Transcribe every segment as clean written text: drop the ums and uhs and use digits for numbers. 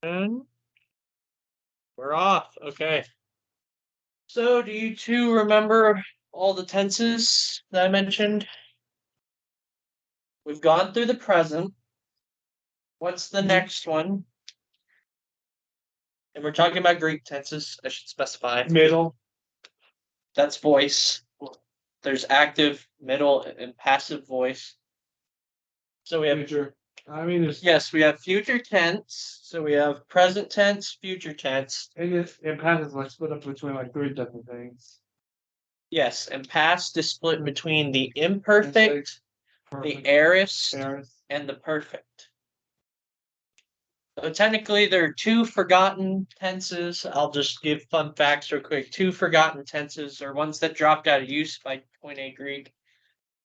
And we're off. Okay. So, do you two remember all the tenses that I mentioned? We've gone through the present. What's the next one? And we're talking about Greek tenses. I should specify. Middle. That's voice. There's active, middle, and passive voice. So we have Future. I mean, it's, yes, we have future tense. So we have present tense, future tense. it passes like split up between like 3 different things. Yes, and past is split between the imperfect, the aorist, and the perfect. So technically, there are 2 forgotten tenses. I'll just give fun facts real quick. 2 forgotten tenses are ones that dropped out of use by Point A Greek.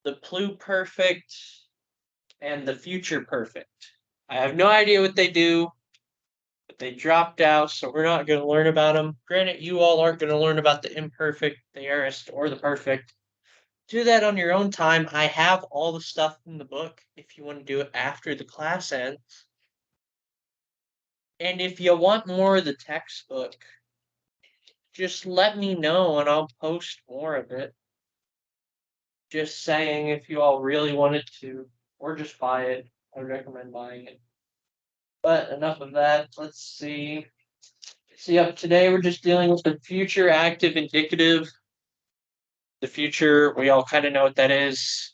The pluperfect and the future perfect. I have no idea what they do, but they dropped out, so we're not going to learn about them. Granted, you all aren't going to learn about the imperfect, the aorist, or the perfect. Do that on your own time. I have all the stuff in the book if you want to do it after the class ends. And if you want more of the textbook, just let me know and I'll post more of it. Just saying, if you all really wanted to, or just buy it, I recommend buying it. But enough of that. Let's see. See, up today we're just dealing with the future active indicative. The future, we all kind of know what that is.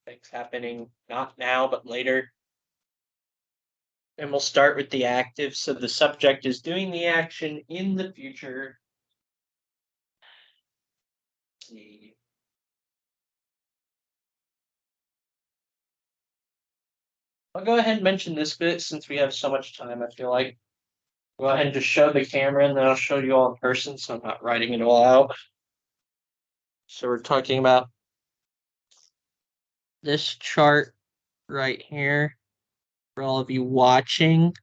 Things happening not now, but later. And we'll start with the active. So the subject is doing the action in the future. Let's see. I'll go ahead and mention this bit since we have so much time, I feel like. Go ahead and just show the camera and then I'll show you all in person so I'm not writing it all out. So we're talking about this chart right here for all of you watching.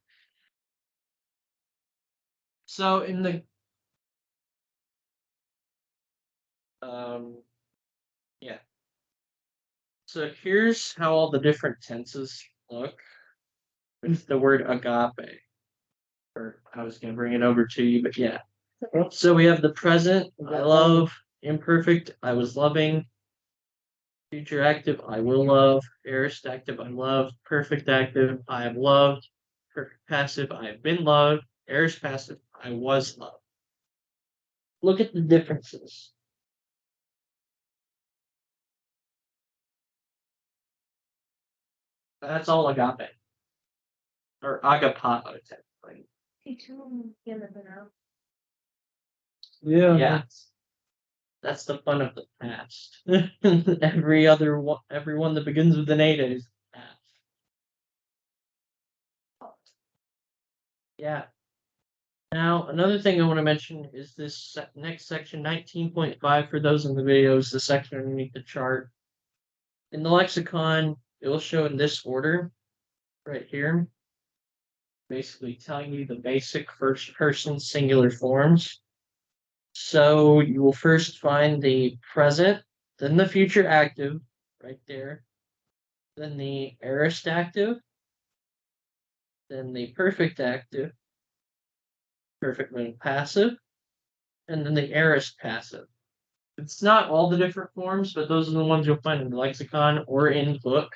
So in the yeah. So here's how all the different tenses look with the word agape. Or I was gonna bring it over to you, but yeah. So we have the present, I love, imperfect, I was loving, future active, I will love, aorist active, I love, perfect active, I have loved, perfect passive, I have been loved, aorist passive, I was loved. Look at the differences. That's all agape. Or agapao, technically. Yeah. That's the fun of the past. Everyone that begins with an 8 is past. Yeah. Now, another thing I want to mention is this next section, 19.5, for those in the videos, the section underneath the chart. In the lexicon, it will show in this order, right here. Basically telling you the basic first person singular forms. So you will first find the present, then the future active, right there. Then the aorist active, then the perfect active, perfect when passive, and then the aorist passive. It's not all the different forms, but those are the ones you'll find in the lexicon or in the book.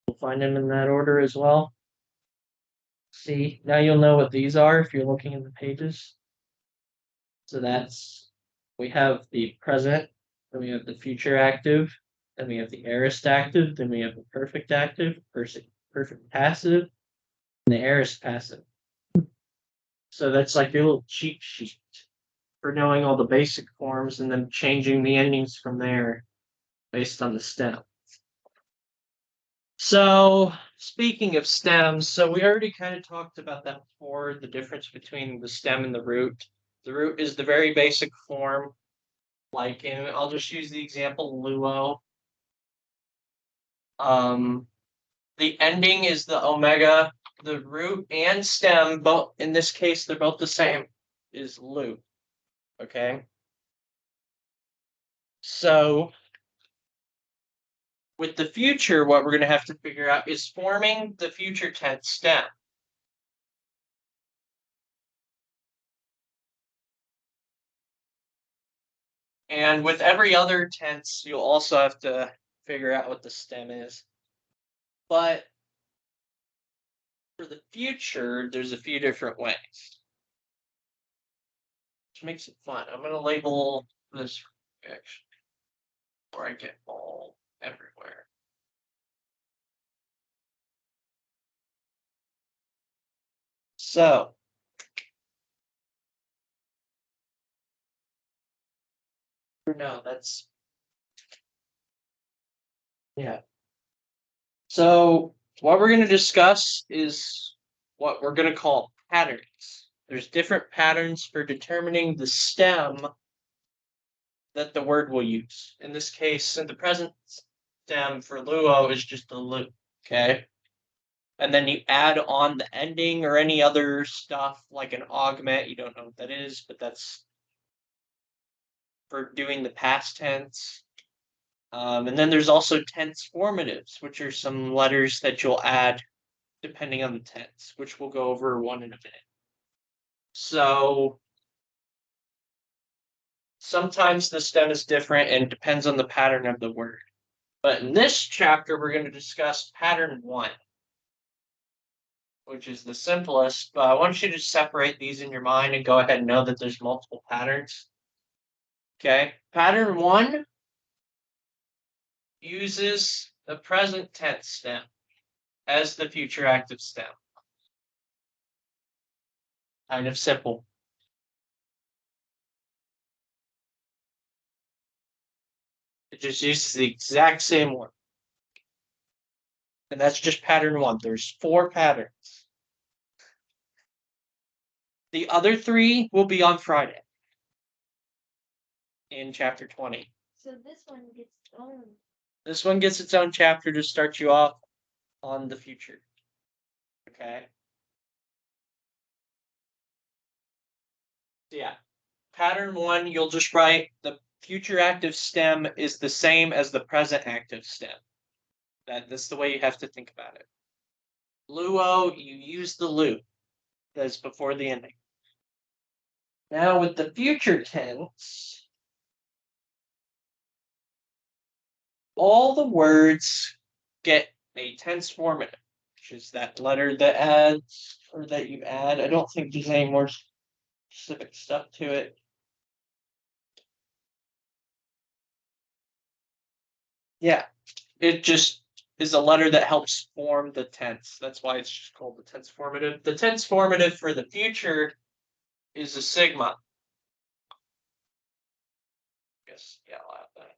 You'll find them in that order as well. See, now you'll know what these are if you're looking in the pages. So we have the present, then we have the future active, then we have the aorist active, then we have the perfect active, perfect passive, and the aorist passive. So that's like your little cheat sheet for knowing all the basic forms and then changing the endings from there based on the stem. So speaking of stems, so we already kind of talked about that before, the difference between the stem and the root. The root is the very basic form, like I'll just use the example luo. The ending is the omega. The root and stem, both in this case, they're both the same, is lu. Okay. So with the future, what we're going to have to figure out is forming the future tense stem. And with every other tense, you'll also have to figure out what the stem is. But for the future, there's a few different ways, which makes it fun. I'm going to label this actually before I get all everywhere. So, no, that's, yeah. So, what we're going to discuss is what we're going to call patterns. There's different patterns for determining the stem that the word will use. In this case, in the present stem for luo is just a lu, okay? And then you add on the ending or any other stuff like an augment. You don't know what that is, but that's for doing the past tense. And then there's also tense formatives, which are some letters that you'll add depending on the tense, which we'll go over one in a minute. So sometimes the stem is different and depends on the pattern of the word. But in this chapter, we're going to discuss pattern 1, which is the simplest. But I want you to separate these in your mind and go ahead and know that there's multiple patterns. Okay, pattern 1 uses the present tense stem as the future active stem. Kind of simple. It just uses the exact same one. And that's just pattern 1. There's 4 patterns. The other 3 will be on Friday in chapter 20. So this one gets its own. This one gets its own chapter to start you off on the future. Okay. So yeah, pattern 1, you'll just write the future active stem is the same as the present active stem. That's the way you have to think about it. Luo, you use the lu. That's before the ending. Now with the future tense, all the words get a tense formative, which is that letter that adds or that you add. I don't think there's any more specific stuff to it. Yeah, it just is a letter that helps form the tense. That's why it's just called the tense formative. The tense formative for the future is a sigma. Yes, yeah, I'll add that.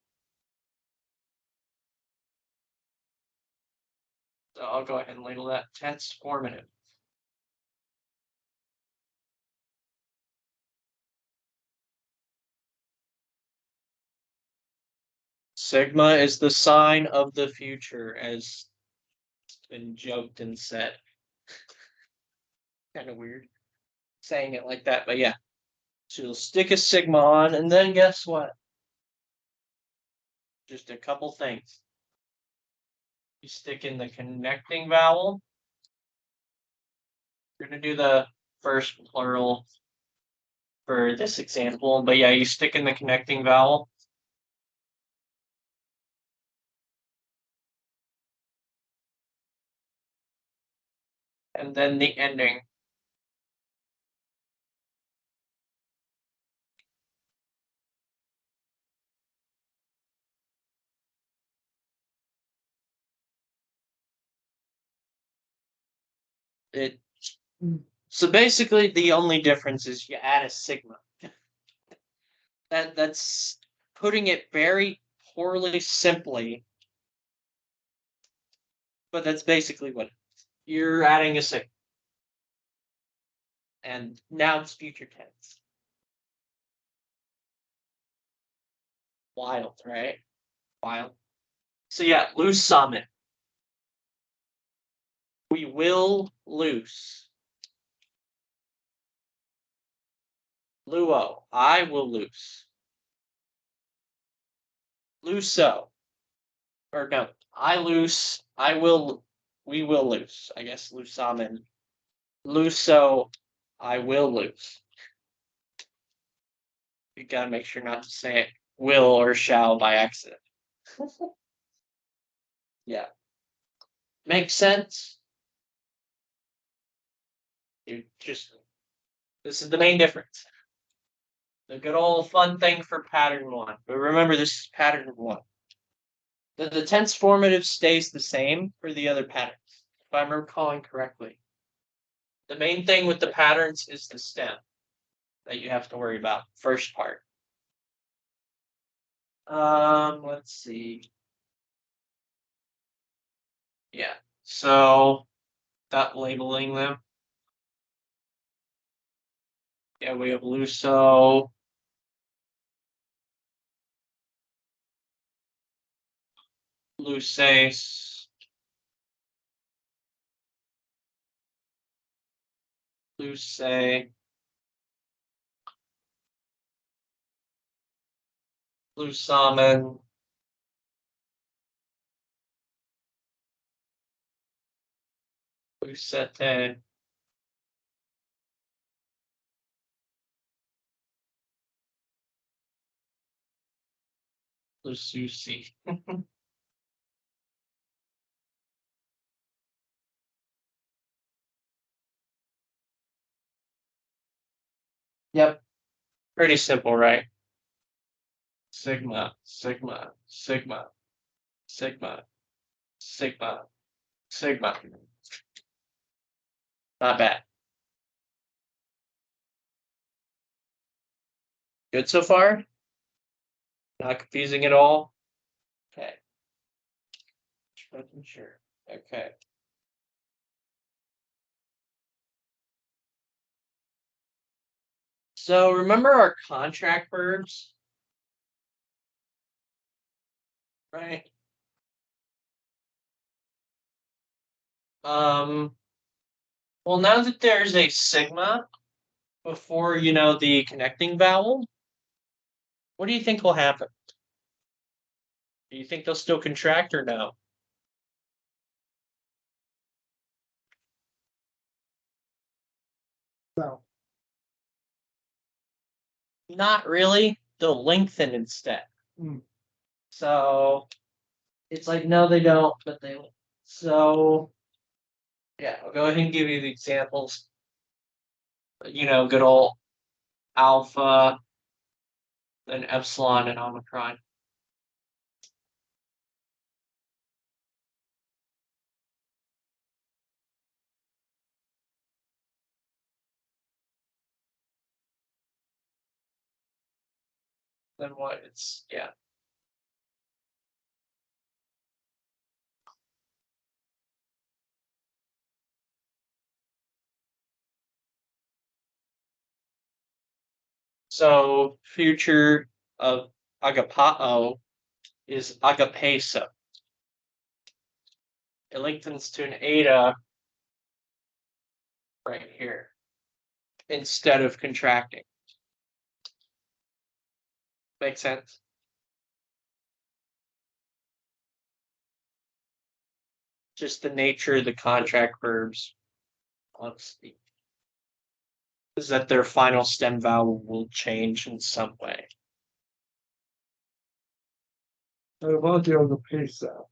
So I'll go ahead and label that tense formative. Sigma is the sign of the future, as it's been joked and said. Kind of weird saying it like that, but yeah. So you'll stick a sigma on, and then guess what? Just a couple things. You stick in the connecting vowel. You're going to do the first plural for this example, but yeah, you stick in the connecting vowel. And then the ending. So basically the only difference is you add a sigma. That's putting it very poorly simply, but that's basically what it is. You're adding a sigma. And now it's future tense. Wild, right? Wild. So yeah, loose summit. We will loose. Luo, I will loose. Luso. Or no, I lose. I will. We will lose. I guess lusamen. Luso. I will lose. You gotta make sure not to say it will or shall by accident. Yeah. Makes sense? You just. This is the main difference. The good old fun thing for pattern 1. But remember, this is pattern 1. The tense formative stays the same for the other patterns, if I'm recalling correctly. The main thing with the patterns is the stem that you have to worry about. First part. Let's see. Yeah. So, that labeling them. Yeah, we have luso. Luces. Luce. Lusamen. Lucete. Lususi. Yep. Pretty simple, right? Sigma, sigma, sigma, sigma, sigma, sigma. Not bad. Good so far? Not confusing at all? Okay. Just making sure. Okay. So remember our contract verbs? Right? Well, now that there's a sigma before, the connecting vowel, what do you think will happen? Do you think they'll still contract or no? No. Not really. They'll lengthen instead. Hmm. So it's like, no, they don't, but they. So yeah, I'll go ahead and give you the examples. Good old alpha, then epsilon and omicron. Then what? It's yeah. So future of agapao is agapeso. It lengthens to an eta right here instead of contracting. Make sense? Just the nature of the contract verbs on speak is that their final stem vowel will change in some way. What about the other peso?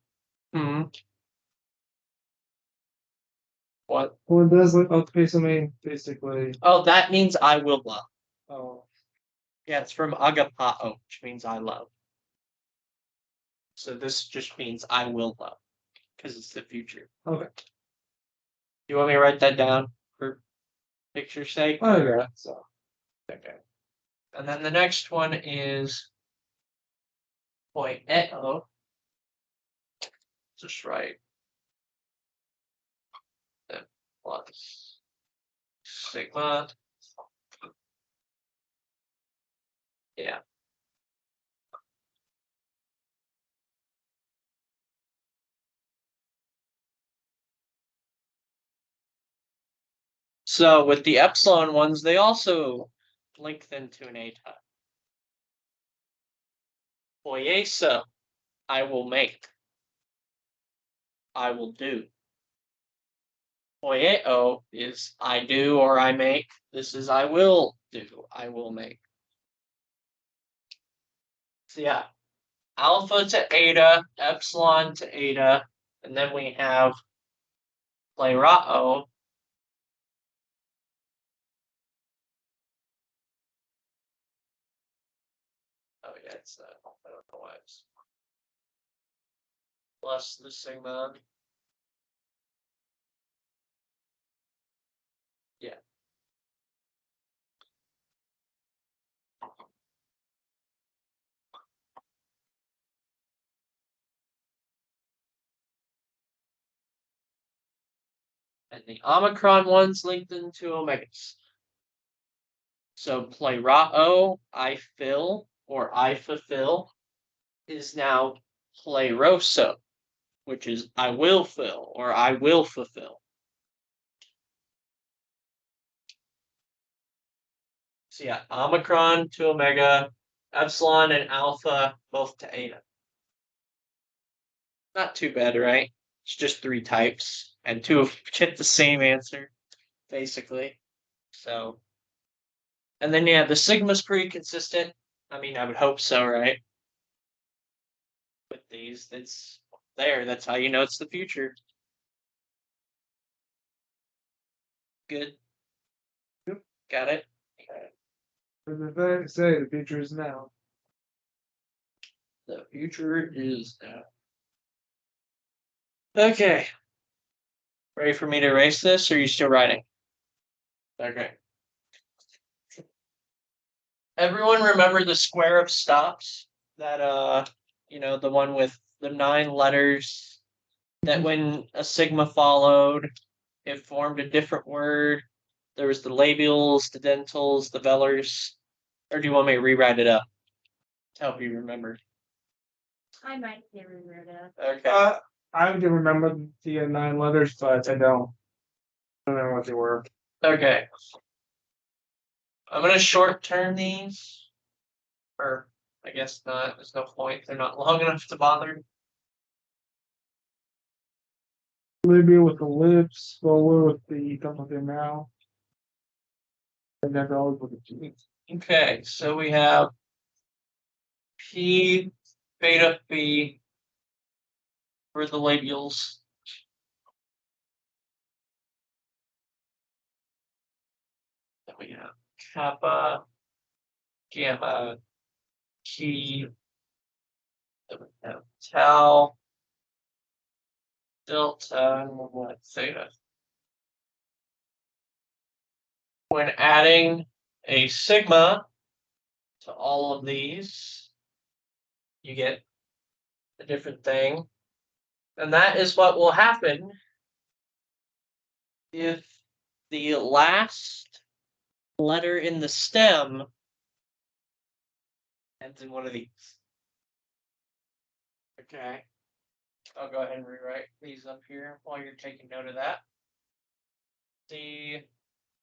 Hmm. What? What does like peso mean basically? Oh, that means I will love. Oh, Yeah, it's from agapao, which means I love. So this just means I will love because it's the future. okay. You want me to write that down for picture's sake? Okay. So Okay. And then the next one is poieo. Just write that plus sigma. Yeah. So with the epsilon ones, they also lengthen to an eta. Poieso, I will make. I will do. Poieo is I do or I make. This is I will do, I will make. So yeah, alpha to eta, epsilon to eta, and then we have plerao. Oh yeah, it's I don't know why it's plus the sigma. Yeah. And the omicron one's linked into omegas. So plerao, I fill, or I fulfill, is now pleroso, which is I will fill, or I will fulfill. So yeah, omicron to omega, epsilon and alpha both to eta. Not too bad, right? It's just 3 types, and 2 of get the same answer, basically. So, and then yeah, the sigma's pretty consistent. I mean, I would hope so, right? With these, it's there. That's how you know it's the future. Good. Yep. Got it. As they say, the future is now. The future is now. Okay. Ready for me to erase this, or are you still writing? Okay. Everyone remember the square of stops? That you know, the one with the 9 letters that when a sigma followed, it formed a different word. There was the labials, the dentals, the velars. Or do you want me to rewrite it up to help you remember? I might get rid of. Okay. I can remember the 9 letters, but I don't remember what they were. Okay. I'm gonna short term these. Or I guess not. There's no point. They're not long enough to bother. Libya with the lips, Lola with the top of their mouth, and then always with the cheeks. Okay, so we have P beta B for the labials. Then we have kappa, gamma, T. Then we have tau, delta, and what theta. When adding a sigma to all of these, you get a different thing. And that is what will happen if the last letter in the stem ends in one of these. Okay. I'll go ahead and rewrite these up here while you're taking note of that. C,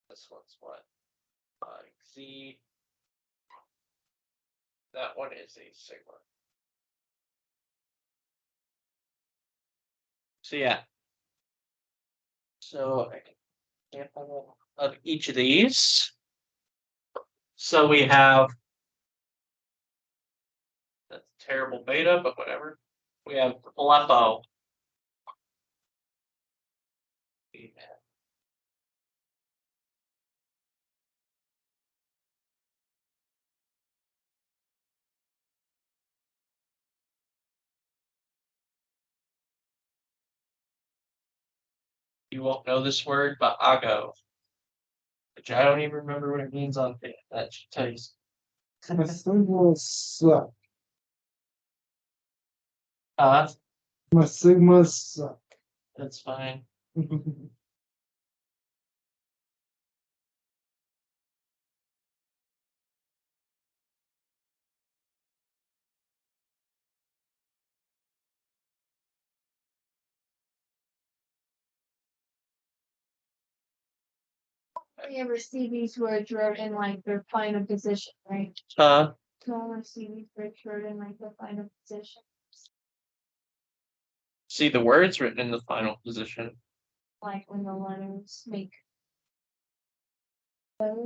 this one's what? Z. That one is a sigma. So yeah. So an example of each of these. So we have that's terrible beta, but whatever. We have blepo. You won't know this word, but ago. Which I don't even remember what it means on it. That should tell you. My sigma suck. My sigma suck. That's fine. You ever see these words wrote in like their final position, right? Uh, So I want to see these words wrote in like their final position. see the words written in the final position. Like when the letters make.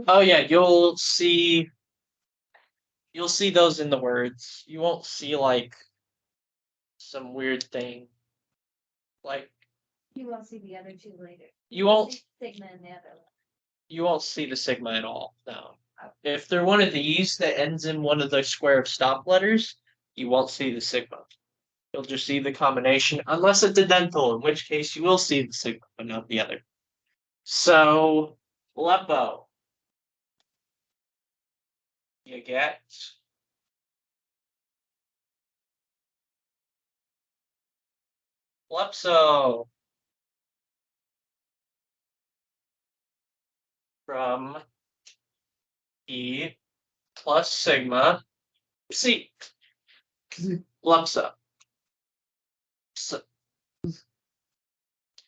Oh yeah, you'll see those in the words. You won't see like some weird thing. Like You won't see the other two later. you won't See Sigma and the other one. you won't see the sigma at all. No. If they're one of these that ends in one of the square of stop letters, you won't see the sigma. You'll just see the combination, unless it's a dental, in which case you will see the sigma, but not the other. So, Lepo. You get Plepso from E plus sigma C. Plepso. So,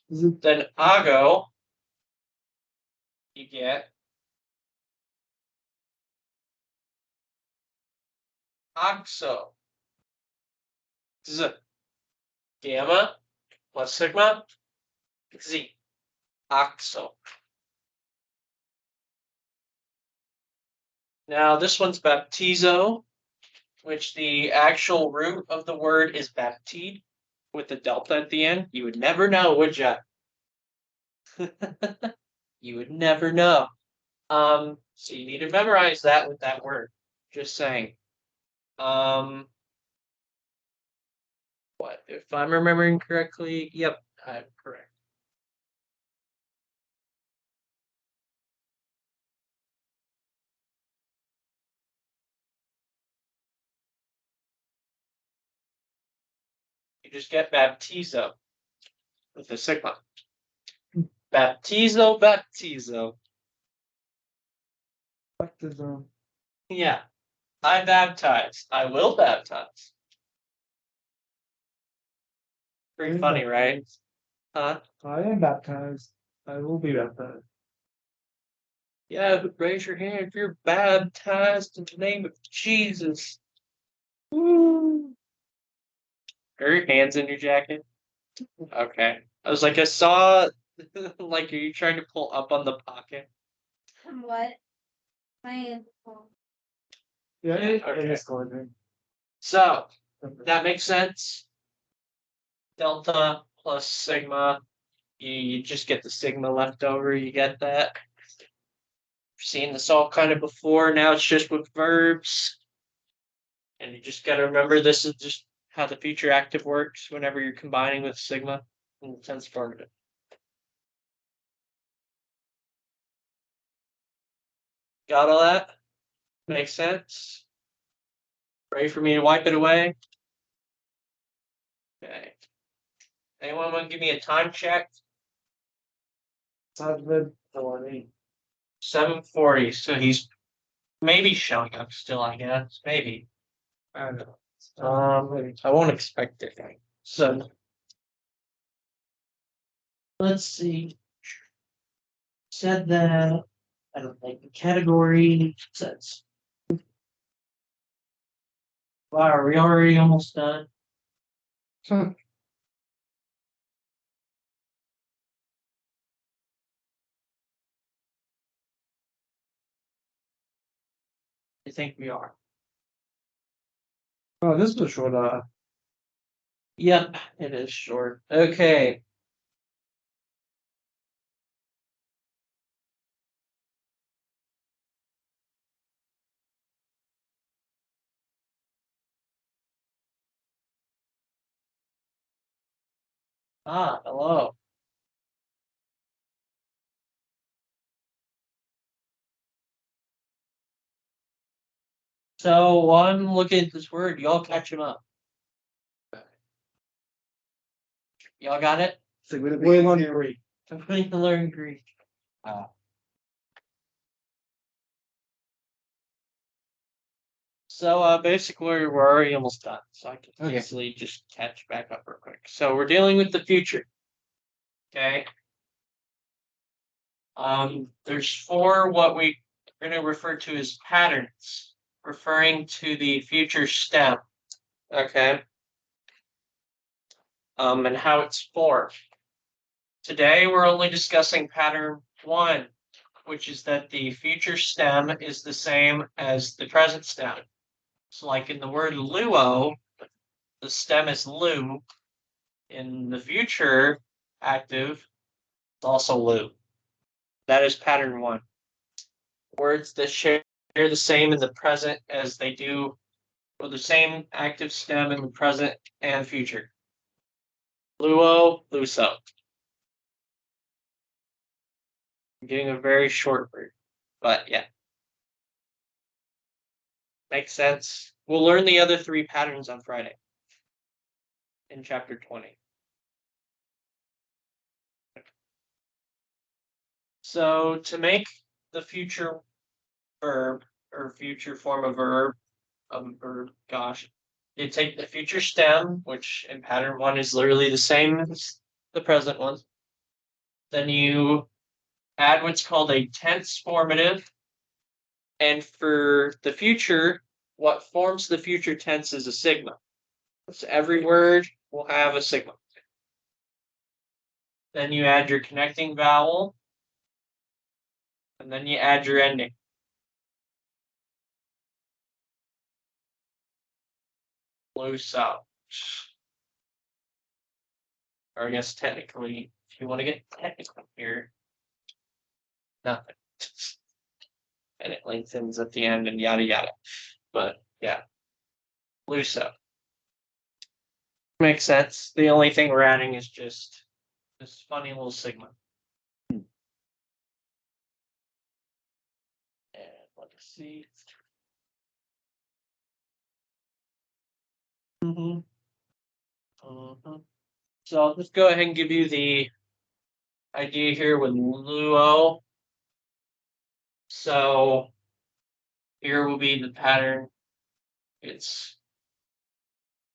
then Ago, you get Oxo. Z. Gamma plus sigma Z. Oxo. Now this one's baptizo, which the actual root of the word is baptide with the delta at the end. You would never know, would ya? You would never know. So you need to memorize that with that word. Just saying. What if I'm remembering correctly? Yep, I'm correct. You just get baptizo with a sigma. Baptizo, baptizo. Baptism. Yeah, I baptize. I will baptize. Pretty funny, right? Huh? I am baptized. I will be baptized. Yeah, raise your hand if you're baptized in the name of Jesus. Woo! Are your hands in your jacket? Okay. I was like, I saw, like, are you trying to pull up on the pocket? What? My hands are full. Yeah, it Okay. is going. So, that makes sense. Delta plus sigma. You just get the sigma left over. You get that. Seen this all kind of before. Now it's just with verbs. And you just got to remember this is just how the future active works whenever you're combining with sigma in the tense affirmative. Got all that? Makes sense? Ready for me to wipe it away? Okay. Anyone want to give me a time check? 7:40. 7:40. So he's maybe showing up still, I guess. Maybe. I don't know. I won't expect it. So let's see. Said that I don't think the category says. Wow, are we already almost done? I think we are. Oh, this was short. Yep, it is short. Okay. Hello. So while I'm looking at this word, y'all catch him up. Y'all got it? We agree. I'm going to learn Greek. So basically we're already almost done. So I can easily just catch back up real quick. So we're dealing with the future. Okay. There's four what we're going to refer to as patterns, referring to the future step. Okay. and how it's formed. Today, we're only discussing pattern 1, which is that the future stem is the same as the present stem. So like in the word luo, the stem is lu. In the future active, it's also lu. That is pattern 1. Words that share the same in the present as they do, or the same active stem in the present and future. Luo, luso. I'm getting a very short version, but yeah. Makes sense. We'll learn the other 3 patterns on Friday in chapter 20. So to make the future verb or future form of verb, you take the future stem, which in pattern 1 is literally the same as the present one. Then you add what's called a tense formative. And for the future, what forms the future tense is a sigma. So every word will have a sigma. Then you add your connecting vowel. And then you add your ending. Loose out. Or I guess technically, if you want to get technical here, nothing. And it lengthens at the end and yada yada. But yeah, loose up. Makes sense. The only thing we're adding is just this funny little sigma. And let's see. So I'll just go ahead and give you the idea here with luo. So here will be the pattern. It's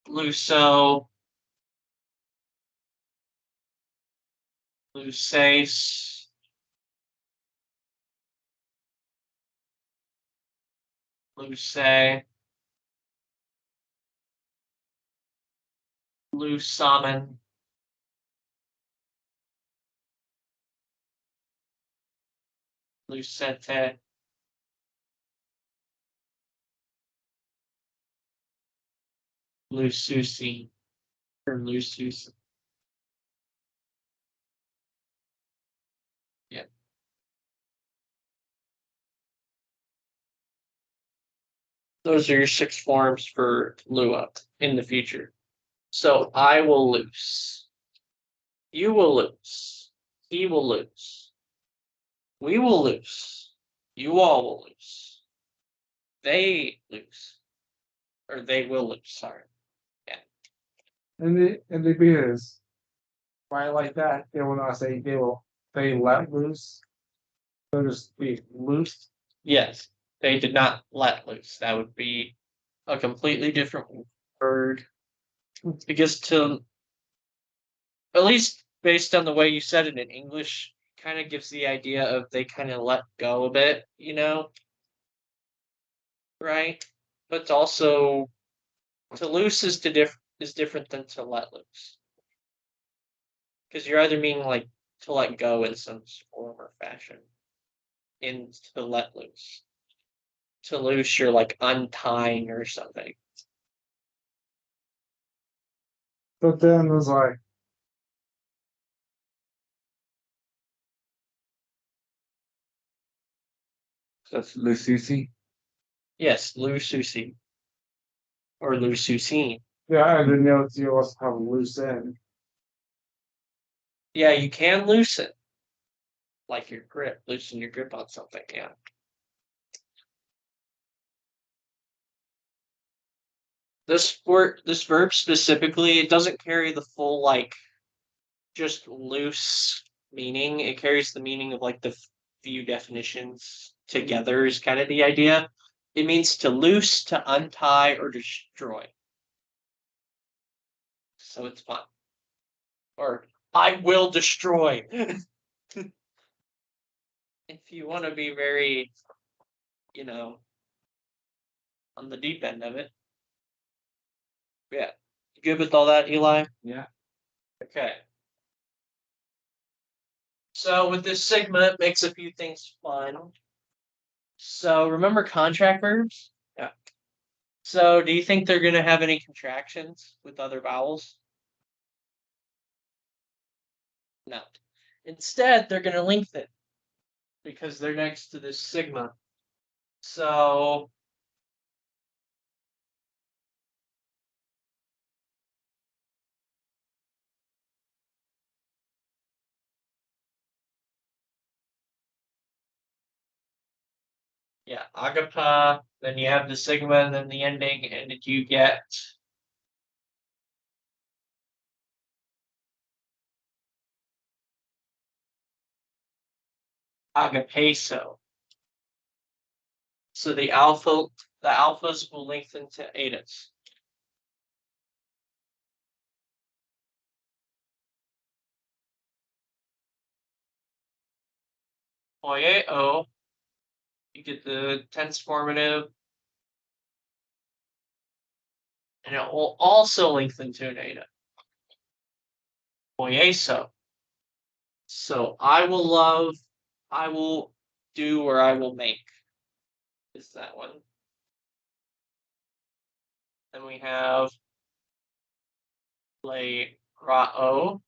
luso, lusace, luce, lusamen, lucete, lususi, or lusus. Yeah. Those are your 6 forms for lua in the future. So I will lose. You will lose. He will lose. We will lose. You all will lose. They lose. Or they will lose, sorry. And the because why like that, they will not say they let loose. They'll just be loose. Yes, they did not let loose. That would be a completely different word. Because to, at least based on the way you said it in English, kind of gives the idea of they kind of let go a bit, you know? Right? But also, to loose is different than to let loose. Because you're either meaning like to let go in some form or fashion, in to let loose. To loose, you're like untying or something. But then it was like, that's Lususi. Yes, lususi. Or lususine. Yeah, I didn't know you also have a loose end. Yeah, you can loosen. Like your grip, loosen your grip on something, yeah. This verb specifically, it doesn't carry the full like just loose meaning. It carries the meaning of like the few definitions together is kind of the idea. It means to loose, to untie, or destroy. So it's fun. Or I will destroy. If you want to be very, you know, on the deep end of it. Yeah. You good with all that, Eli? Yeah. Okay. So with this sigma, it makes a few things fun. So remember contract verbs? Yeah. So do you think they're going to have any contractions with other vowels? No. Instead, they're going to lengthen because they're next to this sigma. So yeah, agapa, then you have the sigma and then the ending, and you get agapeso. So the alphas will lengthen to etas. Oye o, you get the tense formative, and it will also lengthen to an eta. Oye so. So I will love, I will do, or I will make. Is that one? Then we have play ra'o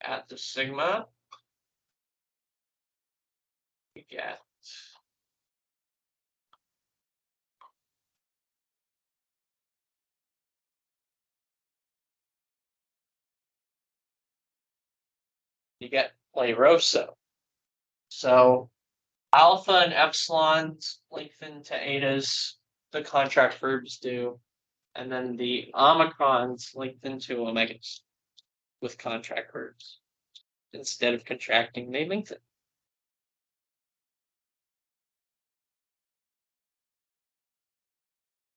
at the sigma. We get play roso. So alpha and epsilons lengthen to etas, the contract verbs do, and then the omicrons lengthen to omegas with contract verbs. Instead of contracting, they lengthen.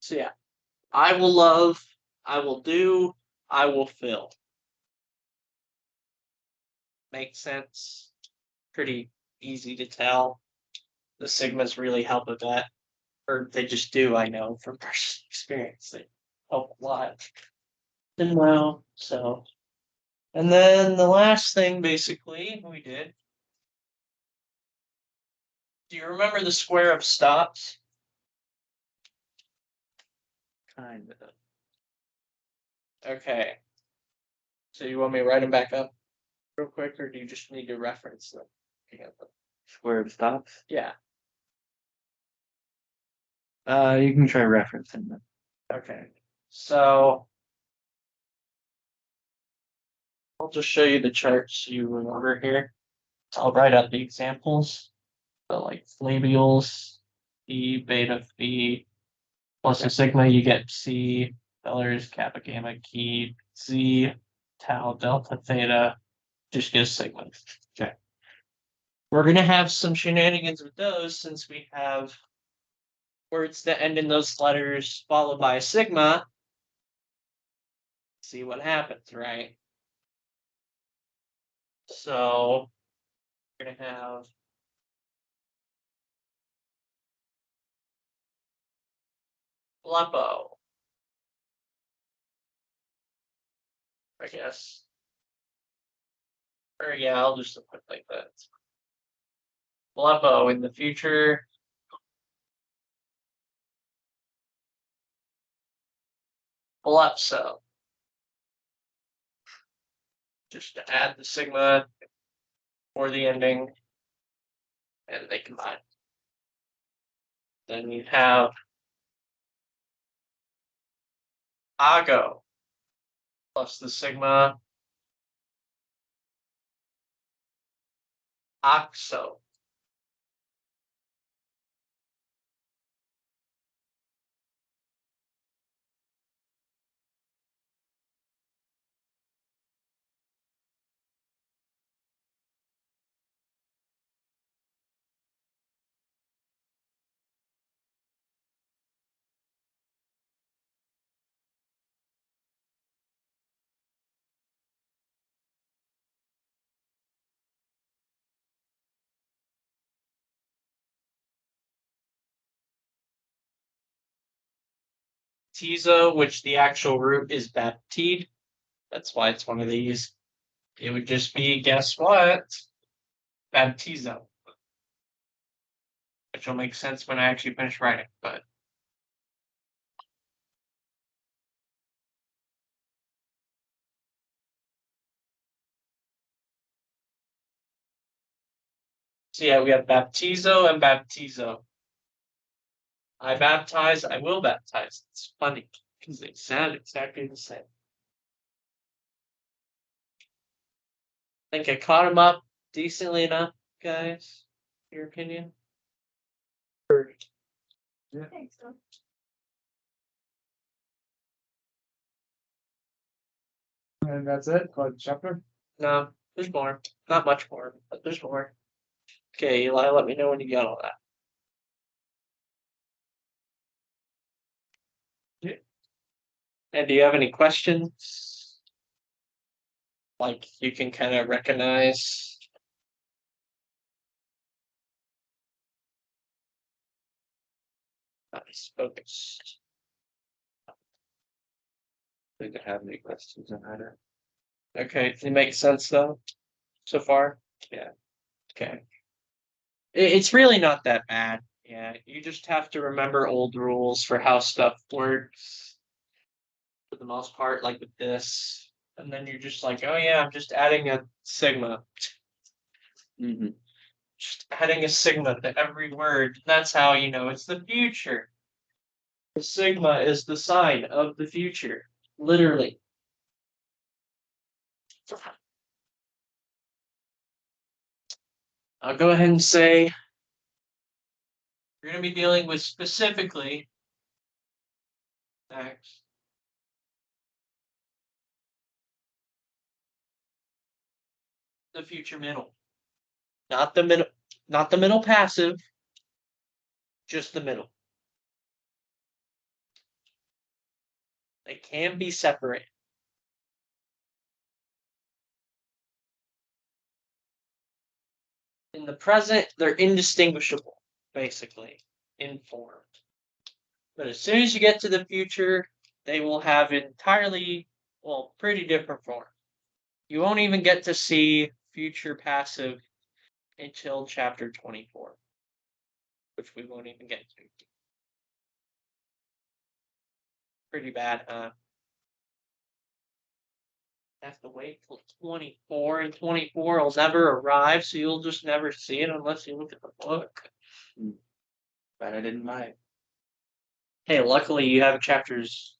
So yeah, I will love, I will do, I will fill. Makes sense. Pretty easy to tell. The sigmas really help with that. Or they just do, I know from personal experience. They help a lot. And well, so. And then the last thing basically we did. Do you remember the square of stops? Kind of. Okay. So you want me to write them back up real quick, or do you just need to reference them? Square of stops. Yeah. You can try referencing them. Okay. So I'll just show you the charts you remember here. I'll write out the examples. So like labials, E, beta, phi, plus a sigma, you get C, Bellers, kappa, gamma, key, Z, tau, delta, theta, just gives sigma. Okay. We're gonna have some shenanigans with those since we have words that end in those letters followed by a sigma. See what happens, right? So we're gonna have blepo, I guess. Or yeah, I'll just put it like that. Blepo in the future. Blepso. Just to add the sigma or the ending, and they combine. Then you have ago plus the sigma, oxo. Tizo, which the actual root is baptide. That's why it's one of these. It would just be, guess what? Baptizo. Which will make sense when I actually finish writing, but. So yeah, we have baptizo and baptizo. I baptize, I will baptize. It's funny because they sound exactly the same. I think I caught him up decently enough, guys. Your opinion? Thanks, so. And that's it for the chapter. No, there's more. Not much more, but there's more. Okay, Eli, let me know when you got all that. Yeah. And do you have any questions? Like you can kind of recognize. Nice, focused. I think I have any questions on that. Okay, does it make sense though? So far? Yeah. Okay. It's really not that bad. Yeah, you just have to remember old rules for how stuff works for the most part, like with this. And then you're just like, oh yeah, I'm just adding a sigma. Mm-hmm. Just adding a sigma to every word. That's how you know it's the future. The sigma is the sign of the future. Literally. I'll go ahead and say we're going to be dealing with specifically X. The future middle. Not the middle, not the middle passive, just the middle. They can be separated. In the present, they're indistinguishable, basically, in form. But as soon as you get to the future, they will have entirely, well, pretty different form. You won't even get to see future passive until chapter 24, which we won't even get to. Pretty bad, huh? Have to wait till 24, and 24 will never arrive, so you'll just never see it unless you look at the book. But I didn't buy it. Hey, luckily you have chapters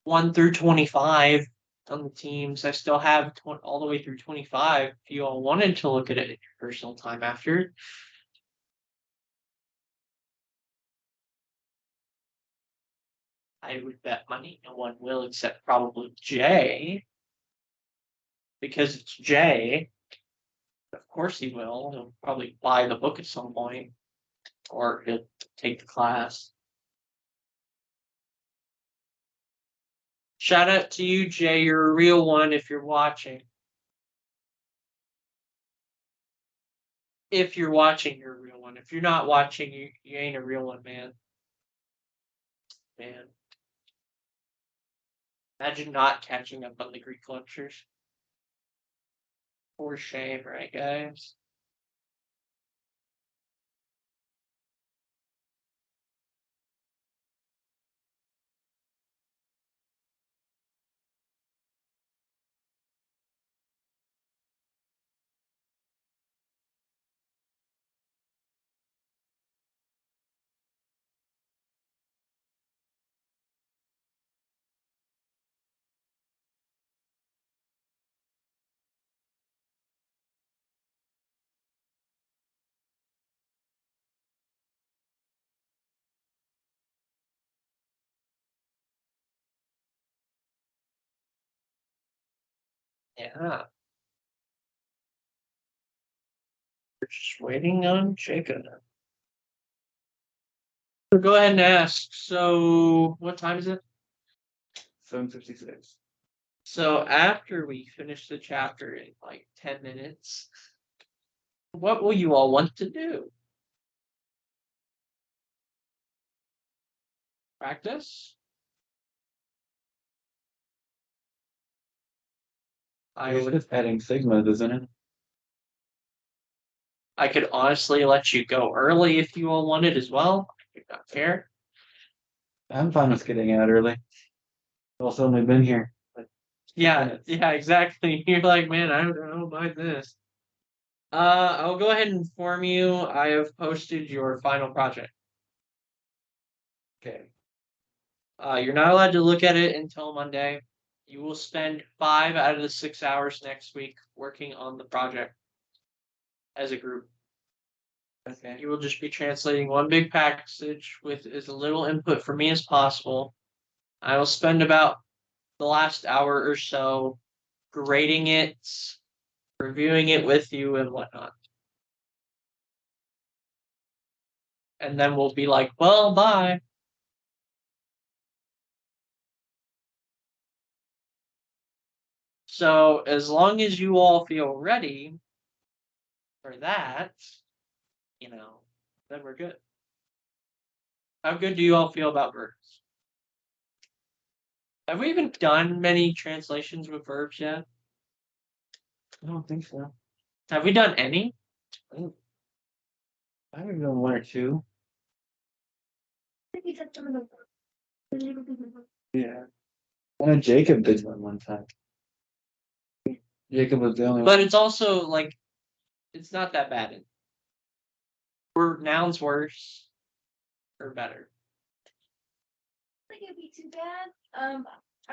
1 through 25 on the teams. I still have all the way through 25 if you all wanted to look at it in your personal time after. I would bet money no one will except probably Jay. Because it's Jay. Of course he will. He'll probably buy the book at some point. Or he'll take the class. Shout out to you, Jay. You're a real one if you're watching. If you're watching, you're a real one. If you're not watching, you ain't a real one, man. Man. Imagine not catching up on the Greek lectures. For shame, right, guys? Yeah. We're just waiting on Jacob. So go ahead and ask. So, what time is it? 7:56. So, after we finish the chapter in like 10 minutes, what will you all want to do? Practice? I It's would, just adding sigmas, isn't it? I could honestly let you go early if you all wanted as well. I do not care. I'm fine with getting out early. I've also only been here. Like, Yeah, minutes. yeah, exactly. You're like, man, I don't mind this. I'll go ahead and inform you. I have posted your final project. Okay. You're not allowed to look at it until Monday. You will spend 5 out of the 6 hours next week working on the project as a group. Okay. You will just be translating one big passage with as little input from me as possible. I will spend about the last hour or so grading it, reviewing it with you, and whatnot. And then we'll be like, well, bye. So as long as you all feel ready for that, then we're good. How good do you all feel about verbs? Have we even done many translations with verbs yet? I don't think so. Have we done any? I haven't done one or two. Yeah. I know Jacob did one time. Jacob was the only But one. it's also like, it's not that bad. Were nouns worse or better? I think it'd be too bad. I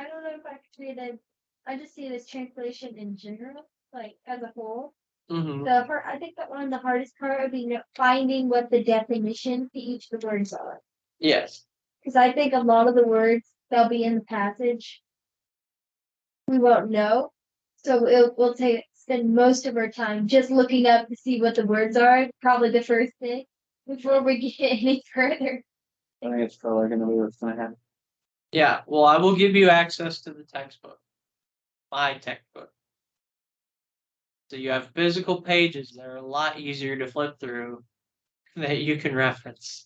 don't know if I could read it. I just see it as translation in general, like as a whole. Mm-hmm. I think that one of the hardest part would be finding what the definition to each of the words are. Yes. Because I think a lot of the words that'll be in the passage we won't know. So we'll spend most of our time just looking up to see what the words are, probably the first thing, before we get any further. I think it's probably gonna be what's gonna happen. Yeah. Well, I will give you access to the textbook. My textbook. So you have physical pages that are a lot easier to flip through that you can reference.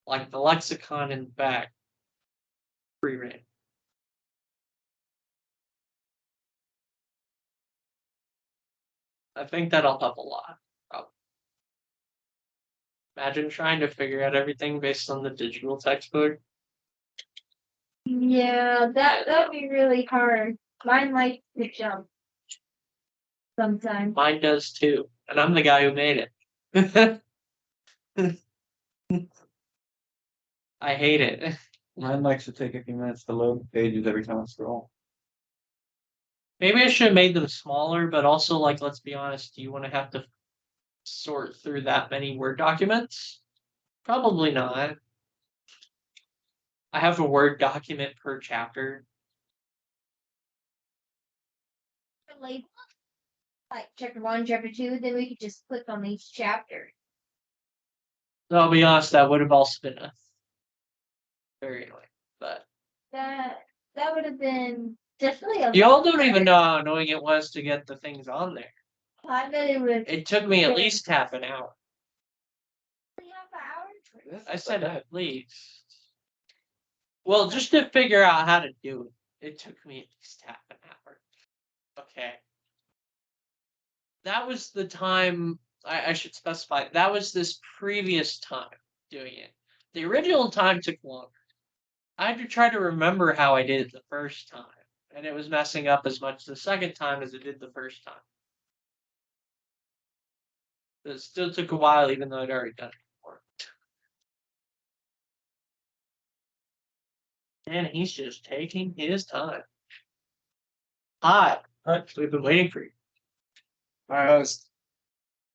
Like the lexicon in the back. Pre-read. I think that'll help a lot. Probably. Imagine trying to figure out everything based on the digital textbook. Yeah, that'd be really hard. Mine likes to jump sometimes. Mine does too. And I'm the guy who made it. I hate it. Mine likes to take a few minutes to load pages every time I scroll. Maybe I should have made them smaller, but also, like, let's be honest, do you want to have to sort through that many Word documents? Probably not. I have a Word document per chapter. Label like chapter 1, chapter 2, then we could just click on each chapter. So I'll be honest, that would have also been very annoying. But That would have been definitely a y'all don't even know how annoying it was to get the things on there. I bet it would It took me at least half an hour. half an hour. I said at least. Well, just to figure out how to do it took me at least half an hour. Okay. That was the time, I should specify, that was this previous time doing it. The original time took longer. I had to try to remember how I did it the first time, and it was messing up as much the second time as it did the first time. It still took a while, even though I'd already done it before. And he's just taking his time. Hi, we've been waiting for you.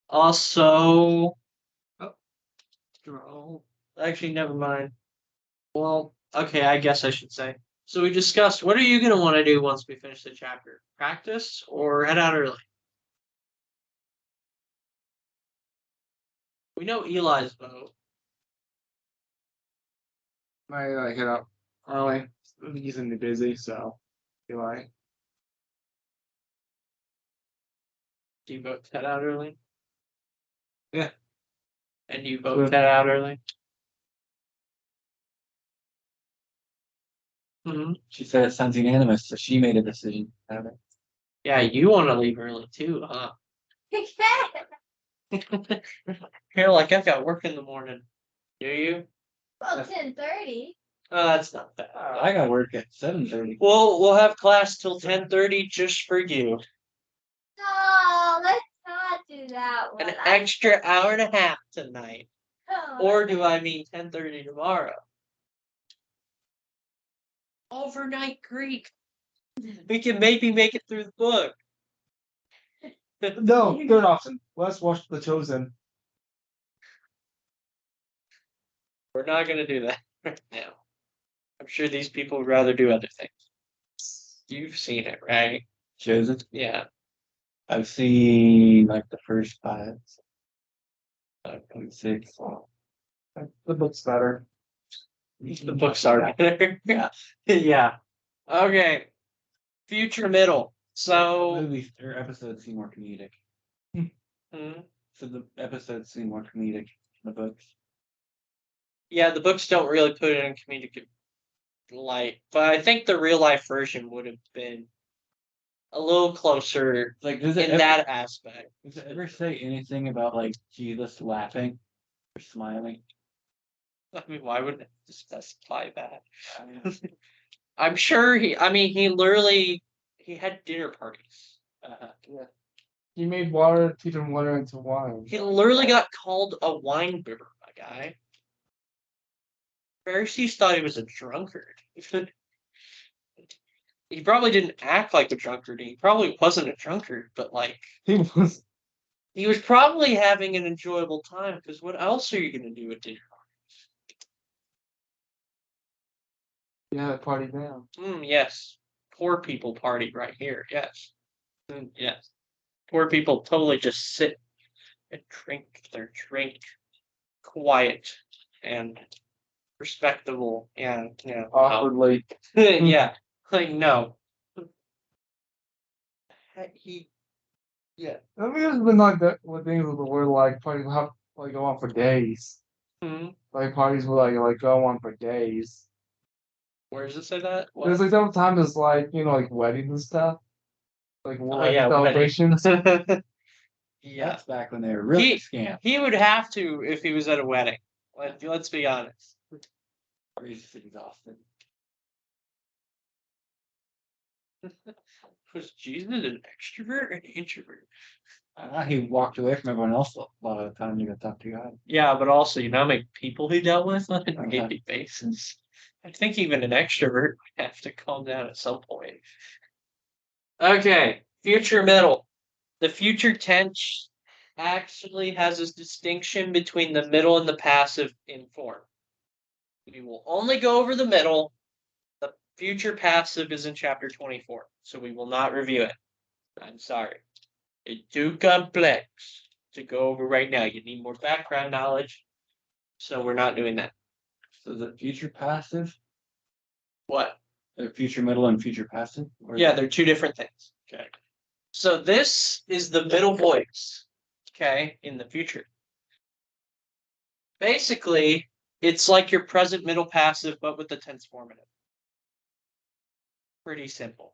Also, actually, never mind. Well, okay, I guess I should say. So we discussed, what are you going to want to do once we finish the chapter? Practice or head out early? We know Eli's vote. I hit up early. He's gonna be busy, so Eli. Do you vote to head out early? Yeah. And do you vote to head out early? She said it sounds unanimous, so she made a decision. Yeah, you want to leave early too, huh? You're like, I've got work in the morning. Do you? Well, 10:30. That's not bad. I got work at 7:30. Well, we'll have class till 10:30 just for you. No, let's not do that one. An extra hour and a half tonight. No, Or do I mean 10:30 tomorrow? Overnight Greek. We can maybe make it through the book. No, third option. Let's watch The Chosen. We're not gonna do that right now. I'm sure these people would rather do other things. You've seen it, right? Chosen. Yeah. I've seen like the first 5. 5.6. The book's better. The books are better. Yeah. Yeah. Okay. Future middle. So Movies or episodes seem more comedic. Hmm. So the episodes seem more comedic than the books. Yeah, the books don't really put it in comedic light, but I think the real life version would have been a little closer Like, does in that aspect. does it ever say anything about like Jesus laughing or smiling? I mean, why would it specify that? I'm sure he literally, he had dinner parties. He made water, teach him water into wine. He literally got called a wine bibber, my guy. Pharisees thought he was a drunkard. He probably didn't act like a drunkard. He probably wasn't a drunkard, but like He was. he was probably having an enjoyable time. Because what else are you gonna do at dinner? Yeah, party down. Yes, poor people party right here. Yes, yes, poor people totally just sit and drink their drink, quiet and respectable, and Awkwardly. yeah, like no. He, yeah. I mean, it's been like that with things with the word like parties will have like go on for days. Hmm. Like parties will like go on for days. Where does it say that? There's like sometimes it's like like weddings and stuff. Like Oh wedding yeah, celebrations. Yeah, That's back when they were really scam. he would have to if he was at a wedding. Let's be honest. Or he's just exhausted. Was Jesus an extrovert or an introvert? He walked away from everyone else a lot of the time to go talk to God. Yeah, but also, how many people he dealt with on a daily basis. I think even an extrovert would have to calm down at some point. Okay, future middle. The future tense actually has this distinction between the middle and the passive in form. We will only go over the middle. The future passive is in chapter 24, so we will not review it. I'm sorry. It's too complex to go over right now. You need more background knowledge, so we're not doing that. So the future passive, What? future middle and future passive? Yeah, they're two different things. Okay. So this is the middle voice, okay, in the future. Basically, it's like your present middle passive, but with the tense formative. Pretty simple.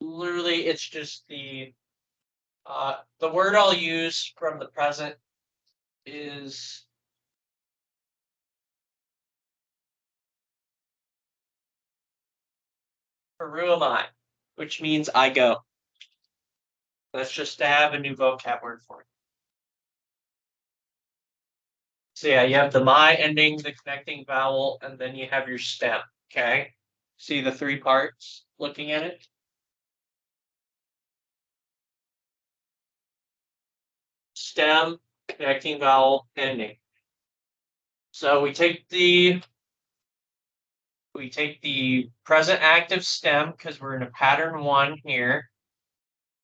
Literally, it's just the word I'll use from the present is Peruamai, which means I go. That's just to have a new vocab word for it. So yeah, you have the my ending, the connecting vowel, and then you have your stem. Okay. See the 3 parts looking at it? Stem, connecting vowel, ending. So we take the present active stem because we're in a pattern 1 here.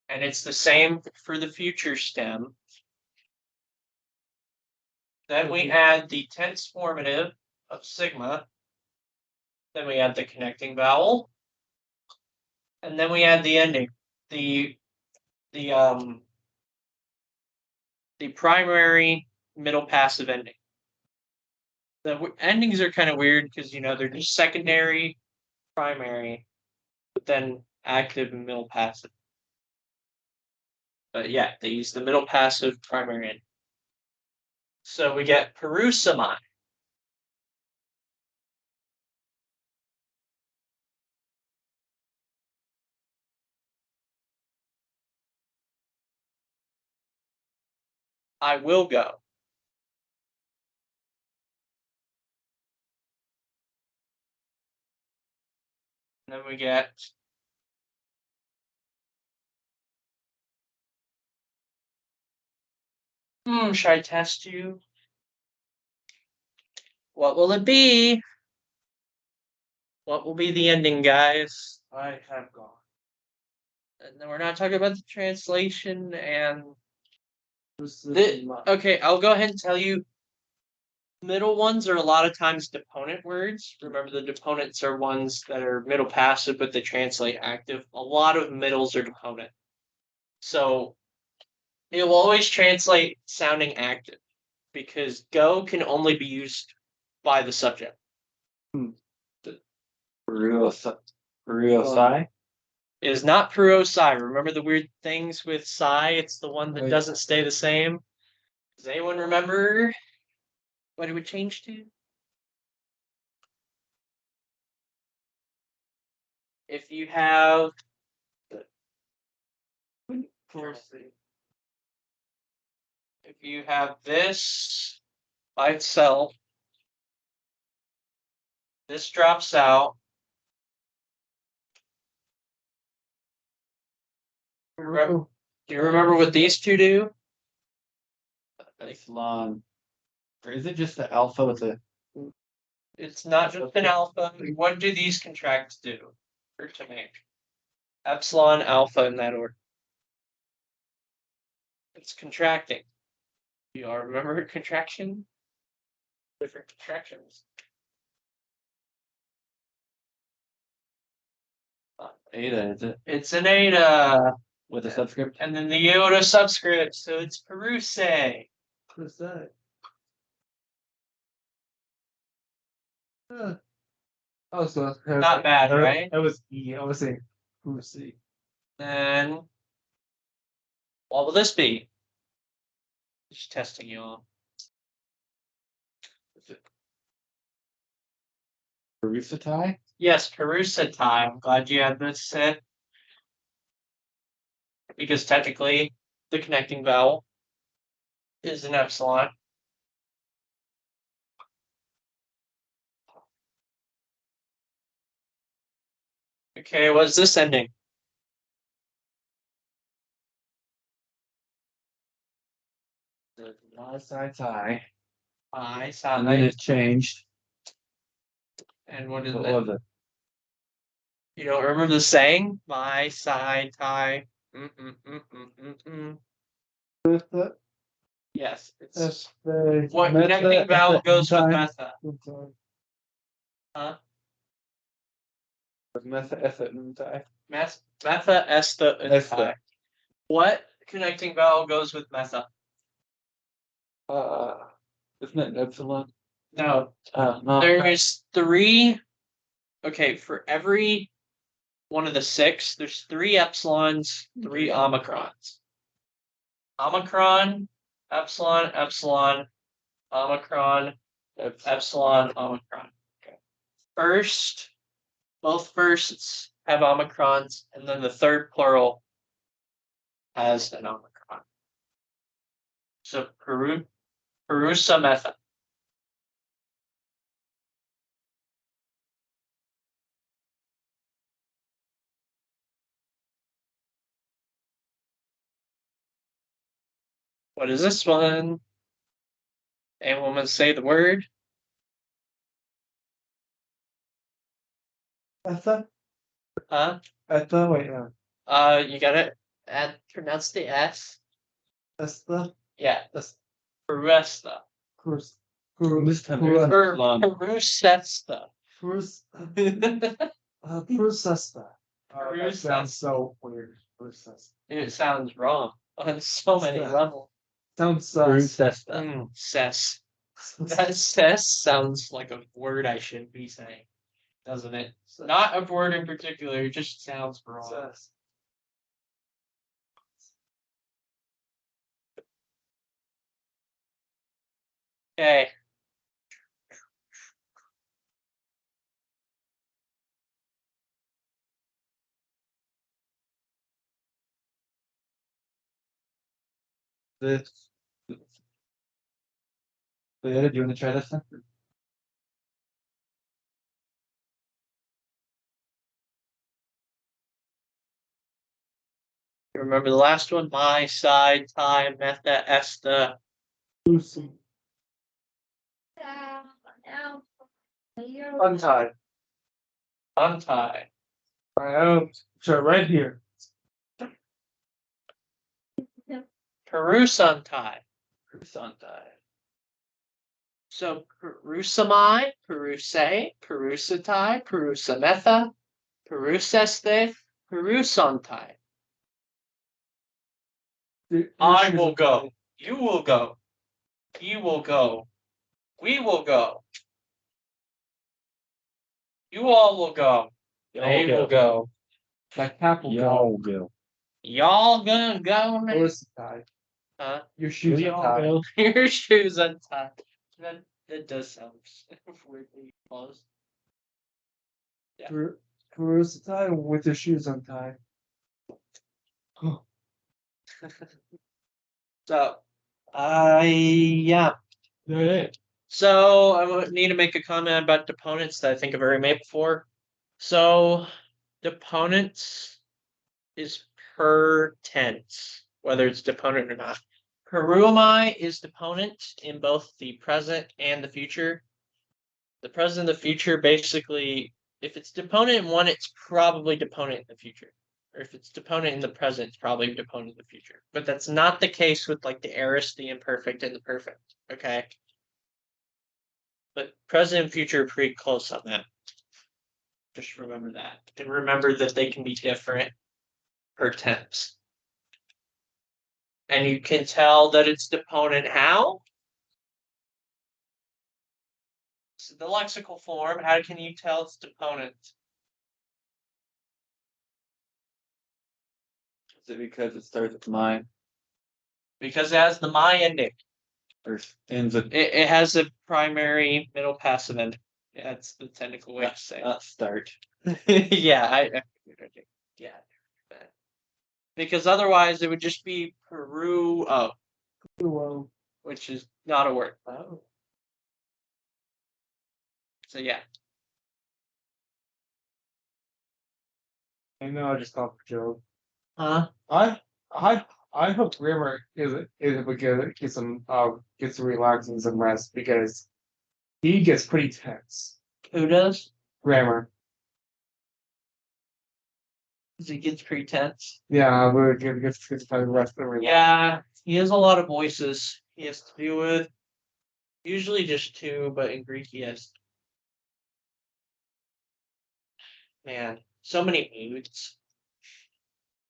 And it's the same for the future stem. Then we add the tense formative of sigma. Then we add the connecting vowel. And then we add the ending. The primary middle passive ending. The endings are kind of weird because they're just secondary primary, but then active and middle passive. But yeah, they use the middle passive primary ending. So we get perusamai. I will go. And then we get should I test you? What will it be? What will be the ending, guys? I have gone. And then we're not talking about the translation and The, okay, I'll go ahead and tell you. Middle ones are a lot of times deponent words. Remember, the deponents are ones that are middle passive, but they translate active. A lot of middles are deponent. So it will always translate sounding active because go can only be used by the subject. Ryosai? It is not Purosai. Remember the weird things with Sai? It's the one that Right. doesn't stay the same. Does anyone remember what it would change to? If you have if you have this by itself, this drops out. Do you remember what these two do? Epsilon. Or is it just the alpha with the It's not just an alpha. What do these contracts do? Or to make epsilon, alpha in that order. It's contracting. You all remember contraction? Different contractions. eta, is it? It's an eta, With a subscript? and then the iota subscript, so it's peruse. What's that? Oh, so Not bad, right? That was E. I was saying Pussy. Then what will this be? Just testing you all. Perusatai? Yes, perusatai. I'm glad you had this set. Because technically the connecting vowel is an epsilon. Okay, what's this ending? Sai. I And sound then like. it changed. And what is What it? was it? You don't remember the saying? My side tie. Yes, it's what connecting vowel goes with metha. Huh? Metha Metha, esta, and Esta. tie. What connecting vowel goes with metha? Isn't it an epsilon? No. No. There's three. Okay, for every one of the six, there's three epsilons, three omicrons. Omicron, epsilon, epsilon, omicron, epsilon, omicron. Okay. First, both firsts have omicrons, and then the third plural has an omicron. So Perusa method. What is this one? Anyone want to say the word? Etha? Huh? Etha? Wait, no. You gotta pronounce the S. Esta? Yeah, that's Peresta. Cruz. This time Cruz. there's epsilon. Perusesta. Cruz. Cruzesta. That Cruzesta. sounds so weird. Cruzesta. It sounds wrong on so many Yeah. levels. Sounds sus. Cess. That cess sounds like a word I shouldn't be saying. doesn't it? Not a word in particular, it just sounds wrong. Says. Okay. This. Leota, do you want to try this one? You remember the last one? My side, time, meta, esta. Lucy. Now, you're Untied. Untie. I am. So right here. Perusantai. Santai. So Perusamai, Peruse, Perusatai, Perusametha, Peruseste, Perusantai. I will go. You will go. He will go. We will go. You all will go. They will go. That cap will Y'all go. go. Y'all gonna go now? Untied. Huh? Your shoes Y'all untied. go. Your shoes untied. That does sound weirdly close. Yeah. Versatile with your shoes untied. So, yeah. Alright. So I need to make a comment about deponents that I think I've already made before. So deponents is per tense, whether it's deponent or not. Peruamai is deponent in both the present and the future. The present and the future basically, if it's deponent in one, it's probably deponent in the future. Or if it's deponent in the present, it's probably deponent in the future. But that's not the case with like the aorist, the imperfect, and the perfect. Okay. But present and future are pretty close on that. Just remember that. And remember that they can be different per tense. And you can tell that it's deponent how? So the lexical form, how can you tell it's deponent? Is it because it starts with mine Because it has the my ending. or ends with It has a primary middle passive end. That's the technical way to say it. not start? Yeah, yeah. Because otherwise it would just be Peru, Well, which is not a word. oh. So yeah. I know I just called for Joe. Huh? I hope Grimmer is able to get some relax and some rest because he gets pretty tense. Who does? Grammar. Because he gets pretty tense. Yeah, we're gonna get time to rest and relax. Yeah, he has a lot of voices he has to deal with. Usually just two, but in Greek he has, man, so many moods.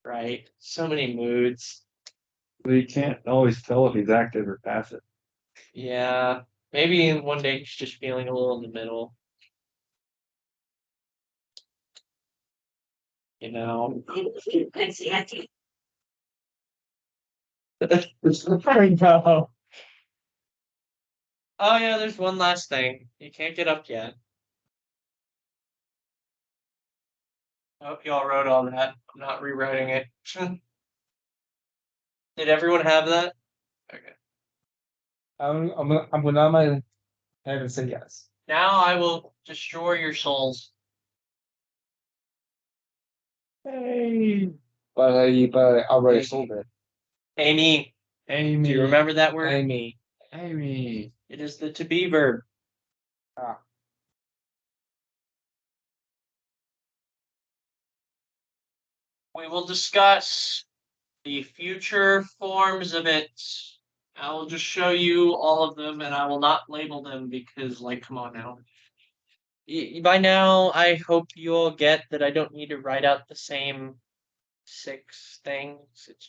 Right? So many moods. Well, you can't always tell if he's active or passive. Yeah. Maybe one day he's just feeling a little in the middle. You know? I know. Oh yeah, there's one last thing. You can't get up yet. I hope y'all wrote all that. I'm not rewriting it. Did everyone have that? Okay. I'm gonna my head and say yes. Now I will destroy your souls. Hey. But I already sold it. Amy, Amy. do you remember that word? Amy. Amy. It is the to be verb. Ah. We will discuss the future forms of it. I will just show you all of them and I will not label them because, like, come on now. By now, I hope you all get that I don't need to write out the same 6 things. It's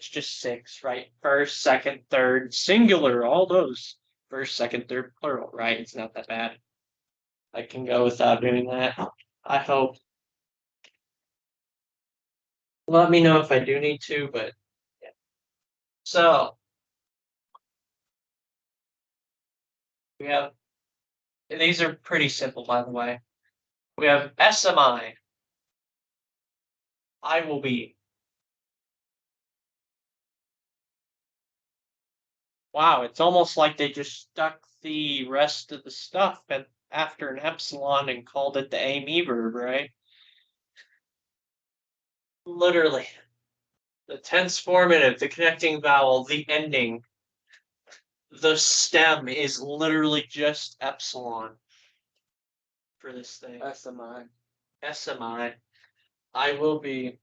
just 6, right? First, second, third, singular, all those. First, second, third, plural, right? It's not that bad. I can go without doing that. I hope. Let me know if I do need to, but yeah. So we have these are pretty simple, by the way. We have SMI. I will be. Wow, it's almost like they just stuck the rest of the stuff after an epsilon and called it the AME verb, right? Literally. The tense formative, the connecting vowel, the ending. The stem is literally just epsilon for this thing. SMI. SMI. I will be.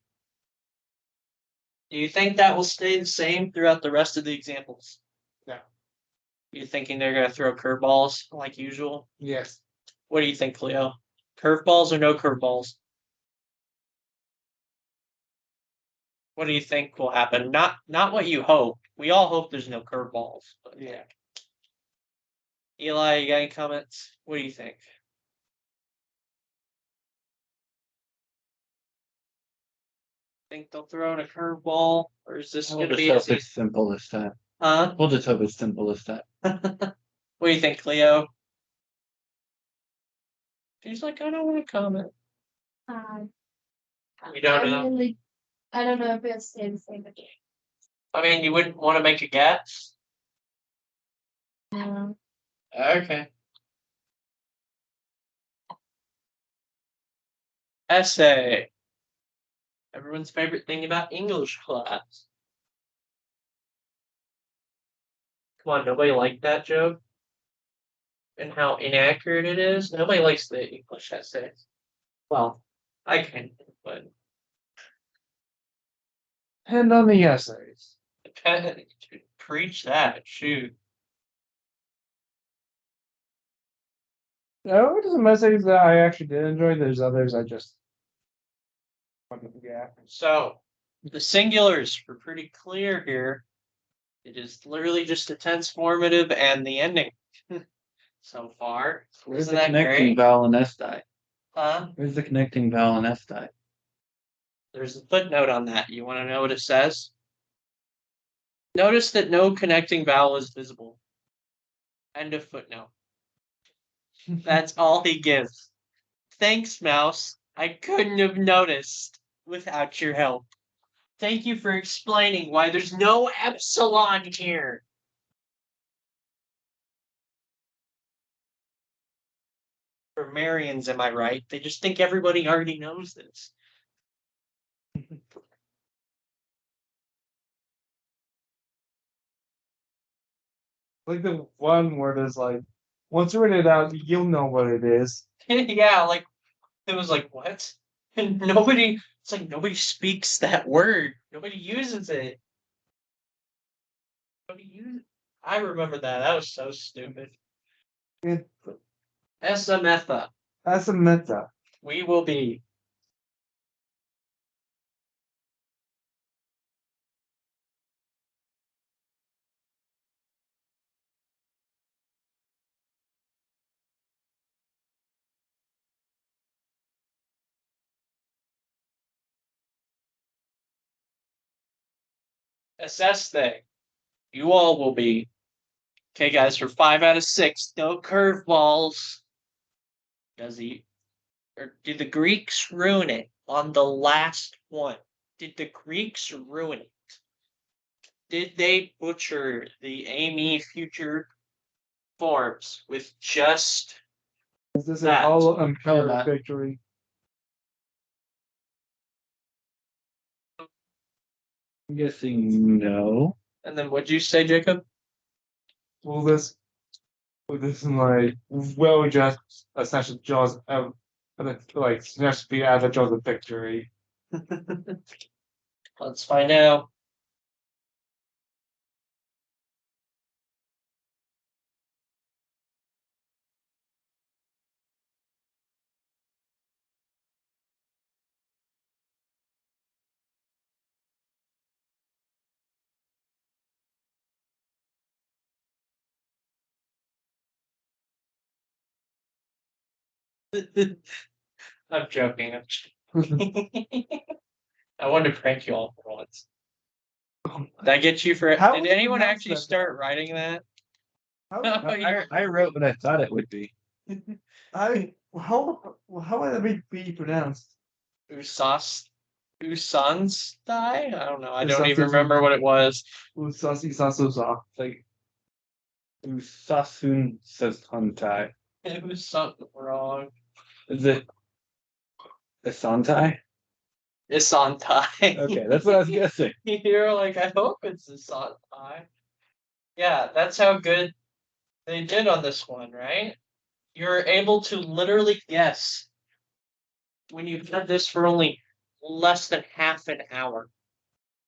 Do you think that will stay the same throughout the rest of the examples? No. You thinking they're gonna throw curveballs like usual? Yes. What do you think, Cleo? Curveballs or no curveballs? What do you think will happen? Not what you hope. We all hope there's no curveballs. But Yeah. Eli, you got any comments? What do you think? Think they'll throw in a curveball, or is this We'll gonna just be hope as easy? it's simple this time. Huh? We'll just hope it's simple this time. What do you think, Cleo? She's like, I don't want to comment. We don't know. I don't know if it'll stay the same again. I mean, you wouldn't want to make a guess. No. Okay. Essay. Everyone's favorite thing about English class. Come on, nobody liked that joke? And how inaccurate it is? Nobody likes the English essays. Well, I can, but And on the essays. preach that. Shoot. There were some essays that I actually did enjoy. There's others I just wanted to get. So, the singulars were pretty clear here. It is literally just the tense formative and the ending so far. Where's Isn't the that connecting great? vowel in esti? Huh? Where's the connecting vowel in esti? There's a footnote on that. You want to know what it says? Notice that no connecting vowel is visible. End of footnote. That's all he gives. Thanks, Mouse. I couldn't have noticed without your help. Thank you for explaining why there's no epsilon here. Grammarians, am I right? They just think everybody already knows this. Like the one where there's like, once you read it out, you'll know what it is. Yeah, like it was like what? And nobody. It's like nobody speaks that word. Nobody uses it. Nobody uses. I remember that. That was so stupid. SMFA. That's a meta. We will be. Assess thing. You all will be. Okay, guys, for 5 out of 6, no curveballs. Does he? Or did the Greeks ruin it on the last one? Did the Greeks ruin it? Did they butcher the AME future forms with just This is that? all Probably unfair not. victory. I'm guessing no. And then what'd you say, Jacob? Will this like will just essentially jaws like just be at the jaws of victory? Let's find out. I'm joking. I wanted to prank you all for once. Did I get you for? How Did would you anyone pronounce actually that? start writing that? How, No, you're. I wrote what I thought it would be. how would that be pronounced? Usans die? I don't know. I don't Usans even is- remember what it was. Usasi Sasusa. Like Usasun says Hantai. It was something wrong. Is it Isantai? Isantai. Okay, that's what I was guessing. You're like, I hope it's Isantai. Yeah, that's how good they did on this one, right? You're able to literally guess when you had this for only less than half an hour.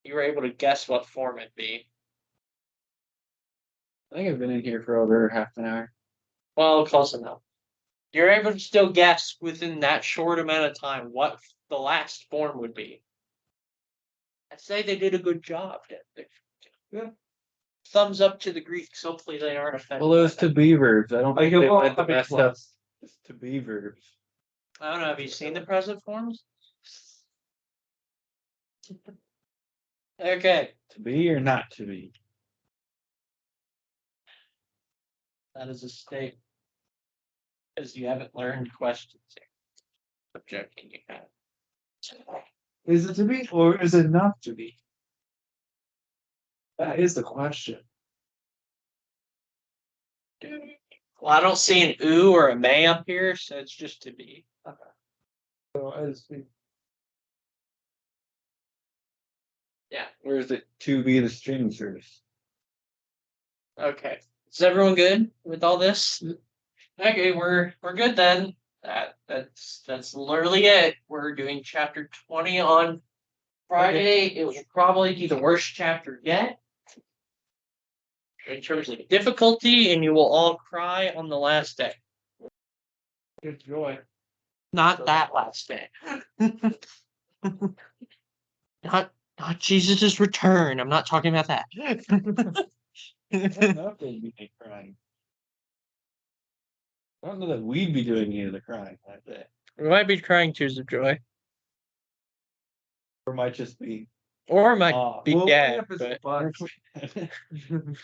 You were able to guess what form it'd be. I think I've been in here for over half an hour. Well, close enough. You're able to still guess within that short amount of time what the last form would be. I'd say they did a good job. Yeah. Thumbs up to the Greeks. Hopefully they aren't offended. Well, it was to be verbs. I don't I think give they all wanted to a big mess up. plus. It's to be verbs. I don't know. Have you seen the present forms? Okay. To be or not to be. That is a state. Because you haven't learned questions here. I'm joking, you have. Is it to be or is it not to be? That is the question. Well, I don't see an oo or a may up here, so it's just to be. So I just think Yeah. Or is it to be the streaming service? Okay. Is everyone good with all this? Okay, we're good then. That's literally it. We're doing chapter 20 on Friday. It will probably be the worst chapter yet in terms of difficulty, and you will all cry on the last day. good joy. Not that last day. not Jesus' return. I'm not talking about that. I don't know if they'd be crying. I don't know that we'd be doing any of the crying that day. We might be crying tears of joy, Or might just be or might awe. be Well, gag. if it's But fun.